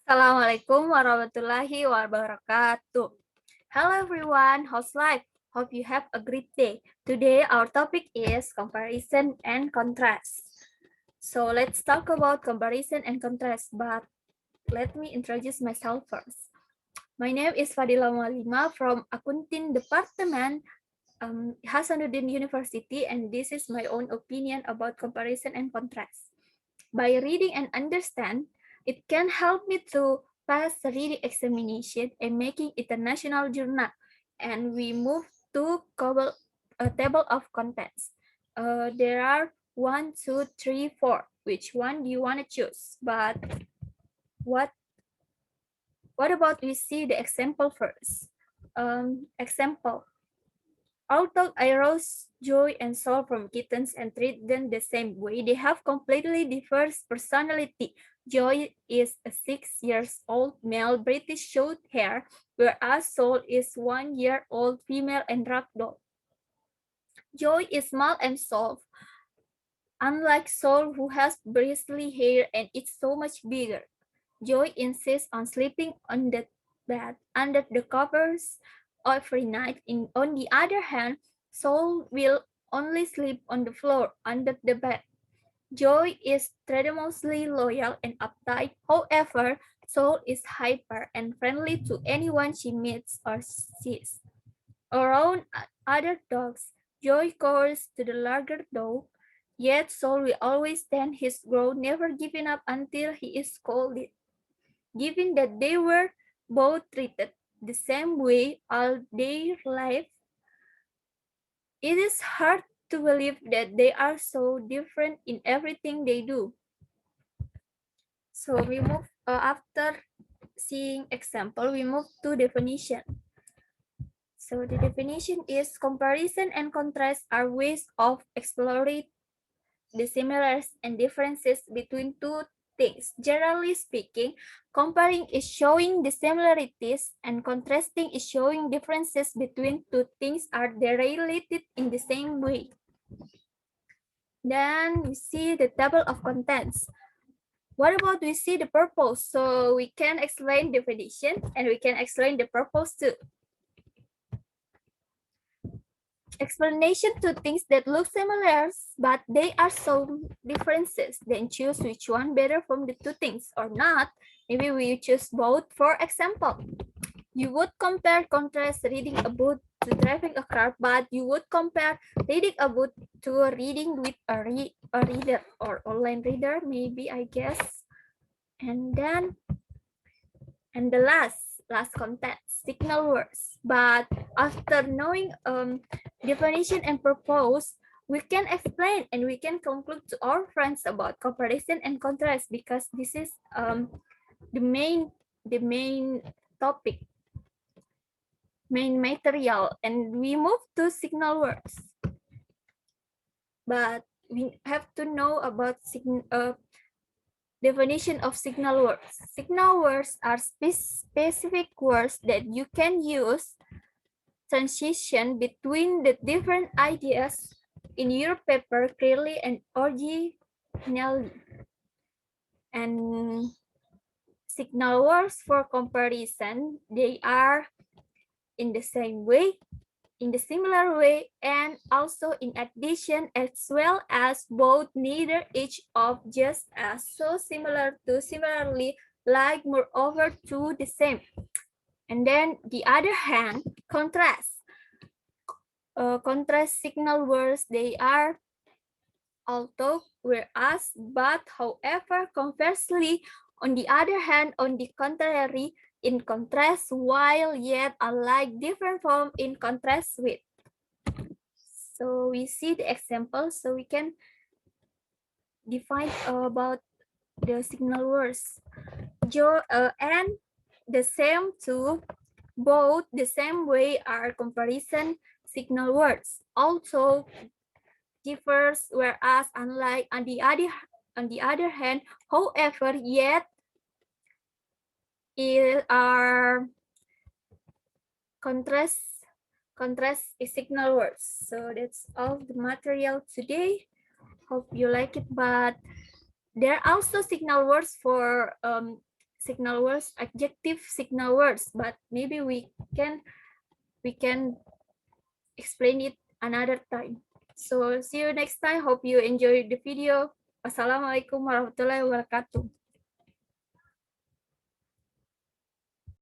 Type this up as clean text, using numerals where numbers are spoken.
Assalamualaikum warahmatullahi wabarakatuh. Hello everyone, how's life? Hope you have a great day. Today our topic is comparison and contrast. So let's talk about comparison and contrast, but let me introduce myself first. My name is Fadilah from Accounting Department, Hasanuddin University, and this is my own opinion about comparison and contrast. By reading and understand, it can help me to pass the reading examination and making international journal. And we move to a table of contents. There are 1, 2, 3, 4. Which one do you want to choose? But what what about we see the example first? Example. Although I rose Joy and Soul from kittens and treat them the same way, they have completely diverse personality. Joy is a 6-year-old male British short hair, whereas Soul is 1-year-old female and ragdoll. Joy is small and soft, unlike Soul who has bristly hair and is so much bigger. Joy insists on sleeping on the bed under the covers every night. On the other hand, Soul will only sleep on the floor under the bed. Joy is tremendously loyal and uptight. However, Soul is hyper and friendly to anyone she meets or sees. Around other dogs, Joy calls to the larger dog, yet Soul will always stand his ground, never giving up until he is scolded. Given that they were both treated the same way all their life, it is hard to believe that they are so different in everything they do. So we move after seeing example, we move to definition. So the definition is comparison and contrast are ways of exploring the similarities and differences between two things. Generally speaking, comparing is showing the similarities and contrasting is showing differences between two things are they related in the same way. Then we see the table of contents. What about we see the purpose? So we can explain definition and we can explain the purpose too. Explanation to things that look similar, but they are so differences. Then choose which one better from the two things or not. Maybe we choose both. For example, you would compare contrast reading a book to driving a car, but you would compare reading a book to reading with a reader or online reader, maybe I guess. And then, and the last content, signal words. But after knowing definition and purpose, we can explain and we can conclude to our friends about comparison and contrast because this is the main topic, main material, and we move to signal words. But we have to know about definition of signal words. Signal words are specific words that you can use transition between the different ideas in your paper clearly and originally. And signal words for comparison, they are in the same way, in the similar way, and also in addition, as well as both, neither, each of, just as, so, similar to, similarly, like, moreover, to, the same. And then the other hand, contrast. Contrast signal words, they are although, whereas, but, however, conversely, on the other hand, on the contrary, in contrast, while, yet, alike, different from, in contrast with. So we see the example, so we can define about the signal words. And the same to, both, the same way are comparison signal words. Also differs, whereas, unlike, on the other hand, however, yet, are contrast signal words. So that's all the material today. Hope you like it, but there are also signal words for signal words, adjective signal words, but maybe we can explain it another time. So see you next time. Hope you enjoyed the video. Wassalamualaikum warahmatullahi wabarakatuh.